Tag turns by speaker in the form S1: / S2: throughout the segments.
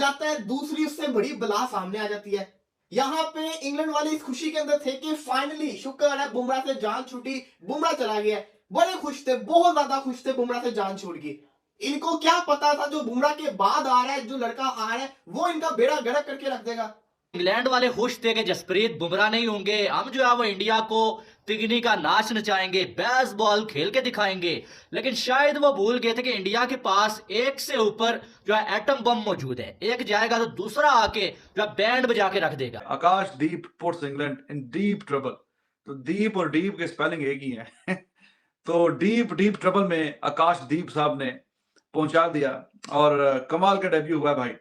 S1: जाता है दूसरी उससे बड़ी बला सामने आ जाती है। यहाँ पे इंग्लैंड वाले इस खुशी के अंदर थे कि फाइनली शुक्र है बुमराह से जान छूटी, बुमराह चला गया। बड़े खुश थे, बहुत ज्यादा खुश थे बुमराह से जान छूट गई। इनको क्या पता था जो बुमराह के बाद आ रहा है, जो लड़का आ रहा है वो इनका बेड़ा गर्क करके रख देगा।
S2: इंग्लैंड वाले खुश थे कि जसप्रीत बुमराह नहीं होंगे, हम जो है वो इंडिया को तिगनी का नाच नचाएंगे, बेसबॉल खेल के दिखाएंगे। लेकिन शायद वो भूल गए थे कि इंडिया के पास एक से ऊपर जो है एटम बम मौजूद है। एक जाएगा तो दूसरा आके जो है बैंड बजा के रख देगा।
S3: Akashdeep puts England in deep trouble. तो दीप और डीप के स्पेलिंग एक ही है तो डीप ट्रबल में आकाशदीप साहब ने पहुंचा दिया और कमाल का डेब्यू हुआ भाई।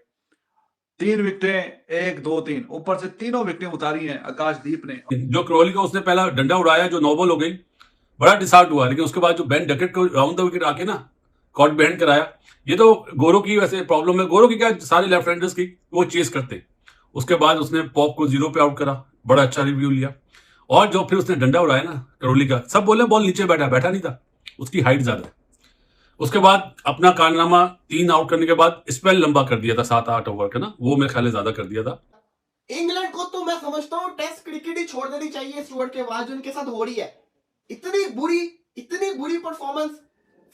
S3: 3 विकेटें, 1 2 3, ऊपर से तीनों विकेटें उतारी हैं आकाशदीप ने।
S4: जो क्रॉली का उसने पहला डंडा उड़ाया जो 9 बॉल हो गई, बड़ा डिसहार्ट हुआ। लेकिन उसके बाद जो बेन डकेट को राउंड द विकेट आके ना कॉट बिहाइंड कराया, ये तो गोरो की वैसे प्रॉब्लम है। गोरो की क्या, सारे लेफ्ट हैंडर्स की वो चेस करते। उसके बाद उसने पॉप को 0 पे आउट करा, बड़ा अच्छा रिव्यू लिया। और जो फिर उसने डंडा उड़ाया ना करोली का, सब बोले बॉल नीचे बैठा नहीं था, उसकी हाइट ज्यादा है। उसके बाद अपना कारनामा 3 आउट करने के बाद स्पेल लंबा कर दिया था, 7-8 ओवर का ना, वो मेरे ख्याल से ज्यादा कर दिया था।
S1: इंग्लैंड को तो मैं समझता हूँ टेस्ट क्रिकेट ही छोड़ देनी चाहिए स्टुअर्ट के बाद जो उनके साथ हो रही है। इतनी बुरी परफॉर्मेंस।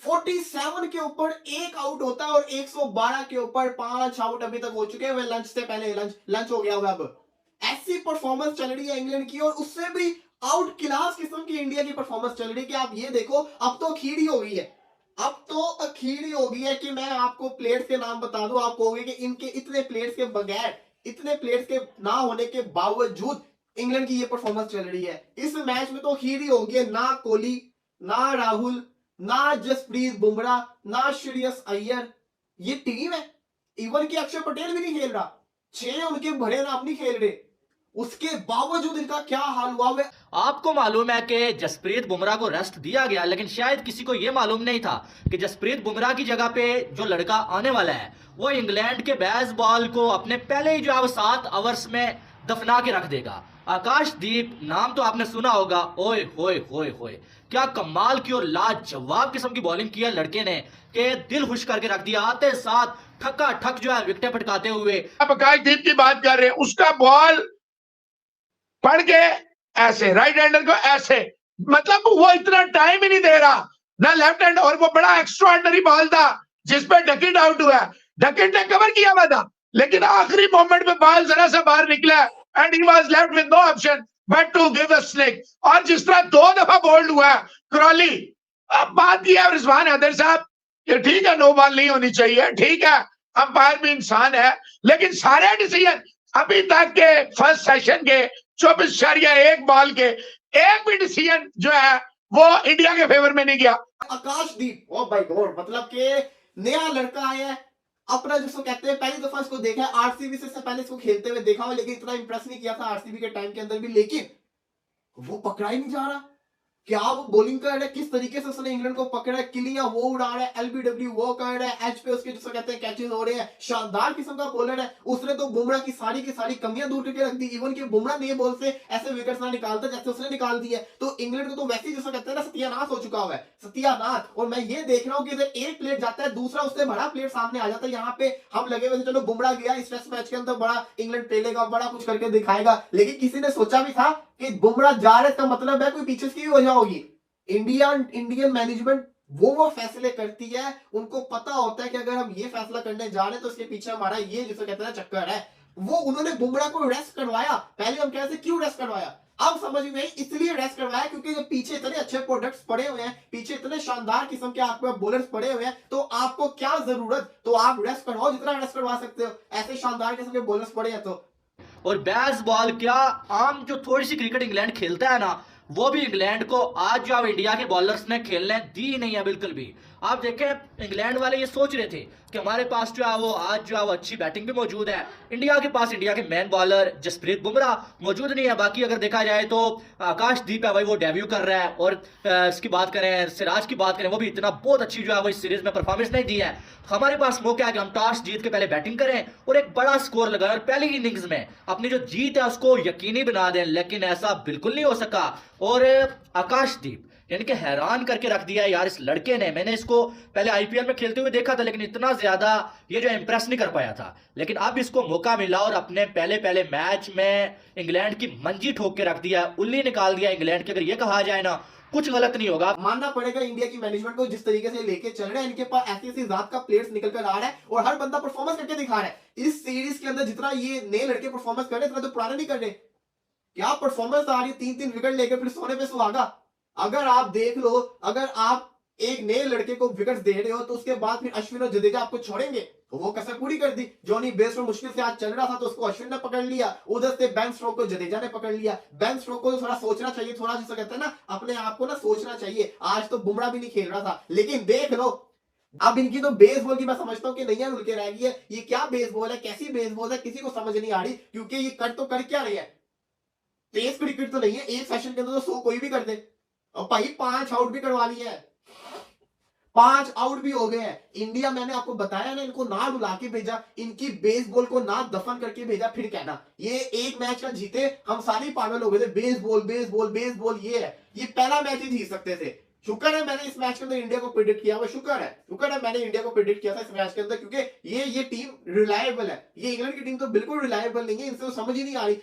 S1: 47 के ऊपर 1 आउट होता है और 112 के ऊपर 5 आउट अभी तक हो चुके हैं। लंच से पहले लंच हो गया हुआ। अब ऐसी परफॉर्मेंस चल रही है इंग्लैंड की और उससे भी आउट क्लास किस्म की इंडिया की परफॉर्मेंस चल रही है कि आप ये देखो अब तो खीड़ी हो गई है। अब तो अखीरी हो गई है कि मैं आपको प्लेयर्स के नाम बता दूं, आप कहोगे कि इनके इतने प्लेयर्स के बगैर, इतने प्लेयर्स के ना होने के बावजूद इंग्लैंड की ये परफॉर्मेंस चल रही है। इस मैच में तो अखीरी हो गई है। ना कोहली, ना राहुल, ना जसप्रीत बुमराह, ना श्रेयस अय्यर, ये टीम है। इवन कि अक्षर पटेल भी नहीं खेल रहा, 6 उनके बड़े नाम नहीं खेल रहे, उसके बावजूद इनका क्या हाल हुआ है।
S2: आपको मालूम है कि जसप्रीत बुमराह को रेस्ट दिया गया, लेकिन शायद किसी को यह मालूम नहीं था कि जसप्रीत बुमराह की जगह पे जो लड़का आने वाला है वो इंग्लैंड के बेसबॉल को अपने पहले ही जो है 7 ओवर्स में दफना के रख देगा। आकाशदीप नाम तो आपने सुना होगा। ओए होए होए होए, क्या कमाल की और लाजवाब किस्म की बॉलिंग की है लड़के ने कि दिल खुश करके रख दिया। आते साथ ठक्का ठक जो है विकेटें पटकाते हुए।
S5: आप आकाशदीप की बात कर रहे हैं, उसका बॉल पढ़ के ऐसे राइट हैंडर को ऐसे, मतलब वो इतना टाइम ही नहीं दे रहा ना लेफ्ट हैंड। और वो बड़ा एक्स्ट्राऑर्डिनरी बॉल था जिसपे डकिट आउट हुआ। डकिट ने कवर किया हुआ था लेकिन आखिरी मोमेंट में बॉल जरा सा बाहर निकला and he was left with no option but to give a slick. और जिस तरह 2 दफा बोल्ड हुआ क्रॉली, अब बात किया है रिजवान हैदर साहब, ये ठीक है नो बॉल नहीं होनी चाहिए, ठीक है अंपायर भी इंसान है, लेकिन सारे डिसीजन अभी तक के फर्स्ट सेशन के 24.1 बॉल के एक भी डिसीजन जो है वो इंडिया के फेवर में नहीं गया।
S1: आकाशदीप, ओ भाई गॉड, मतलब कि नया लड़का आया है अपना, जिसको कहते हैं पहली दफा इसको देखा है आरसीबी से पहले इसको खेलते हुए देखा हुआ, लेकिन इतना इंप्रेस नहीं किया था आरसीबी के टाइम के अंदर भी। लेकिन वो पकड़ा ही नहीं जा रहा। क्या वो बॉलिंग कर रहा है, किस तरीके से उसने इंग्लैंड को पकड़ा है, किलियां वो उड़ा रहा है, एलबीडब्ल्यू वो कर रहा है, एच पे उसके जिसको कहते हैं कैचेस हो रहे हैं। शानदार किस्म का बॉलर है। उसने तो बुमराह की सारी कमियां दूर करके रख दी। इवन कि बुमराह ने बॉल से ऐसे विकेट्स ना निकालता जैसे उसने निकाल दी है। तो इंग्लैंड को तो वैसे ही जिसको कहते हैं ना सत्यानाश हो चुका हुआ है, सत्यानाश। और मैं ये देख रहा हूँ कि इधर एक प्लेयर जाता है, दूसरा उससे बड़ा प्लेयर सामने आ जाता है। यहाँ पे हम लगे हुए थे चलो बुमराह गया इस टेस्ट मैच के अंदर, बड़ा इंग्लैंड खेलेगा, बड़ा कुछ करके दिखाएगा, लेकिन किसी ने सोचा भी था कि बुमराह जा रहे, इसका मतलब है कोई पीछे की वजह होगी। इंडियन मैनेजमेंट वो फैसले करती है, उनको पता होता है कि अगर हम ये फैसला करने जा रहे हैं तो इसके पीछे हमारा ये जिसे कहते हैं चक्कर है। वो उन्होंने बुमराह को रेस्ट करवाया। पहले हम कहते क्यों रेस्ट करवाया, अब समझ में इसलिए रेस्ट करवाया क्योंकि जब पीछे इतने अच्छे प्रोडक्ट्स पड़े हुए हैं, पीछे इतने शानदार किस्म के आपके बॉलर्स पड़े हुए हैं, तो आपको क्या जरूरत, तो आप रेस्ट करवाओ जितना रेस्ट करवा सकते हो। ऐसे शानदार किस्म के बॉलर्स पड़े हैं तो।
S2: और बेसबॉल क्या, आम जो थोड़ी सी क्रिकेट इंग्लैंड खेलता है ना, वो भी इंग्लैंड को आज जो अब इंडिया के बॉलर्स ने खेलने दी नहीं है बिल्कुल भी। आप देखें इंग्लैंड वाले ये सोच रहे थे कि हमारे पास जो है वो आज जो है वो अच्छी बैटिंग भी मौजूद है। इंडिया के पास इंडिया के मेन बॉलर जसप्रीत बुमराह मौजूद नहीं है। बाकी अगर देखा जाए तो आकाशदीप है भाई, वो डेब्यू कर रहा है। और इसकी बात करें, सिराज की बात करें, वो भी इतना बहुत अच्छी जो है वो इस सीरीज में परफॉर्मेंस नहीं दी है। हमारे पास मौका है कि हम टॉस जीत के पहले बैटिंग करें और एक बड़ा स्कोर लगाएं और पहली इनिंग्स में अपनी जो जीत है उसको यकीनी बना दें, लेकिन ऐसा बिल्कुल नहीं हो सका। और आकाशदीप यानी कि हैरान करके रख दिया है यार इस लड़के ने। मैंने इसको पहले आईपीएल में खेलते हुए देखा था, लेकिन इतना ज्यादा ये जो इंप्रेस नहीं कर पाया था। लेकिन अब इसको मौका मिला और अपने पहले पहले मैच में इंग्लैंड की मंजी ठोक के रख दिया, उल्ली निकाल दिया इंग्लैंड की। अगर ये कहा जाए ना, कुछ गलत नहीं होगा।
S1: मानना पड़ेगा इंडिया की मैनेजमेंट को, जिस तरीके से लेके चल रहे हैं, इनके पास ऐसी ऐसी जात का प्लेयर्स निकल कर आ रहा है और हर बंदा परफॉर्मेंस करके दिखा रहा है। इस सीरीज के अंदर जितना ये नए लड़के परफॉर्मेंस कर रहे हैं, इतना तो पुराने नहीं कर रहे। क्या परफॉर्मेंस आ रही है, 3-3 विकेट लेकर फिर सोने पे सुहागा। अगर आप देख लो, अगर आप एक नए लड़के को विकेट दे रहे हो तो उसके बाद फिर अश्विन और जडेजा आपको छोड़ेंगे, तो वो कसर पूरी कर दी। जॉनी बेस्टो मुश्किल से आज चल रहा था तो उसको अश्विन ने पकड़ लिया, उधर से बेन स्ट्रोक को जडेजा ने पकड़ लिया। बेन स्ट्रोक को थोड़ा सोचना चाहिए, थोड़ा जिसे कहते हैं ना, अपने आप को ना सोचना चाहिए। आज तो बुमराह भी नहीं खेल रहा था, लेकिन देख लो अब इनकी तो बेसबॉल की मैं समझता हूँ कि नैया रुल के रह गई है। ये क्या बेसबॉल है, कैसी बेसबॉल है, किसी को समझ नहीं आ रही। क्योंकि ये कर तो कर क्या रही है, टेस्ट क्रिकेट तो नहीं है। एक सेशन के अंदर तो 100 कोई भी कर दे। और भाई 5 आउट भी करवा लिए हैं, 5 आउट भी हो गए हैं। इंडिया, मैंने आपको बताया ना, इनको ना रुला के भेजा, इनकी बेसबॉल को ना दफन करके भेजा। फिर कहना ये एक मैच का जीते, हम सारे पागल हो गए थे। बेसबॉल बेसबॉल बेसबॉल, ये है, ये पहला मैच ही जीत सकते थे। शुक्र है मैंने इस मैच के अंदर इंडिया को प्रेडिक्ट किया हुआ, शुक्र है मैंने इंडिया को प्रेडिक्ट किया था इस मैच के अंदर, क्योंकि ये टीम रिलायबल है। ये इंग्लैंड की टीम तो बिल्कुल रिलायबल नहीं है, इनसे तो समझ ही नहीं आ रही।